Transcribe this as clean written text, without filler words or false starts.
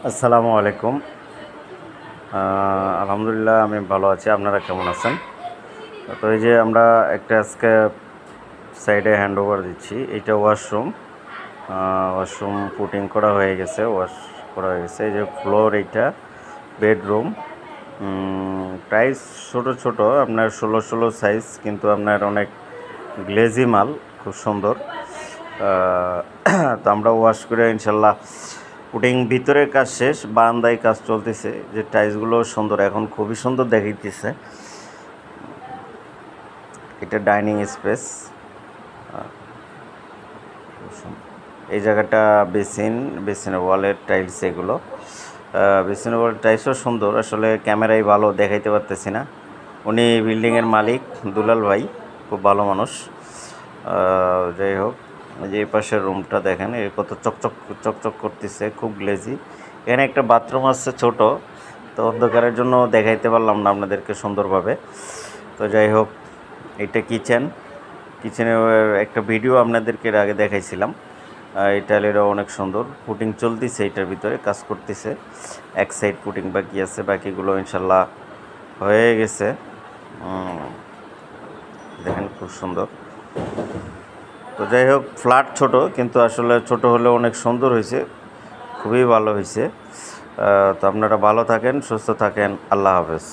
আসসালামু আলাইকুম। আলহামদুলিল্লাহ আমি ভালো আছি। আপনারা কেমন আছেন? তো এই যে আমরা একটা আজকে সাইডে হ্যান্ড ওভার দিচ্ছি। এইটা ওয়াশরুম। ওয়াশরুম পুটিং করা হয়ে গেছে, ওয়াশ করা হয়ে গেছে। এই যে ফ্লোর, এইটা বেডরুম। প্রাইস ছোট ছোট, আপনার 16 সাইজ, কিন্তু আপনার অনেক গ্লেজি মাল, খুব সুন্দর। তো আমরা ওয়াশ করে ইনশাল্লাহ পুটিং ভিতরের কাজ শেষ, বারান্দায় কাজ চলতেছে। যে টাইলসগুলো সুন্দর, এখন খুবই সুন্দর দেখাইতেছে। এটা ডাইনিং স্পেস। এই জায়গাটা বেসিনের ওয়ালের টাইলস এগুলো। বেসিনের ওয়ালের টাইলসও সুন্দর, আসলে ক্যামেরায় ভালো দেখাইতে পারতেছি না। উনি বিল্ডিংয়ের মালিক দুলাল ভাই, খুব ভালো মানুষ। যাই হোক, যে এই পাশের রুমটা দেখেন, এর কত চকচক চকচক করতেছে, খুব গ্লেজি। এখানে একটা বাথরুম আছে ছোট, তো অন্ধকারের জন্য দেখাইতে পারলাম না আপনাদেরকে সুন্দরভাবে। তো যাই হোক, এটা কিচেনের একটা ভিডিও আপনাদেরকে এর আগে দেখাইছিলাম। এই টাইলেরও অনেক সুন্দর, পুটিং চলতেছে, এটার ভিতরে কাজ করতেছে। এক সাইড পুটিং বাকি আছে, বাকিগুলো ইনশাল্লাহ হয়ে গেছে। দেখেন খুব সুন্দর। তো যাই হোক, ফ্ল্যাট ছোট, কিন্তু আসলে ছোট হলেও অনেক সুন্দর হয়েছে, খুবই ভালো হয়েছে। তো আপনারা ভালো থাকেন, সুস্থ থাকেন। আল্লাহ হাফেজ।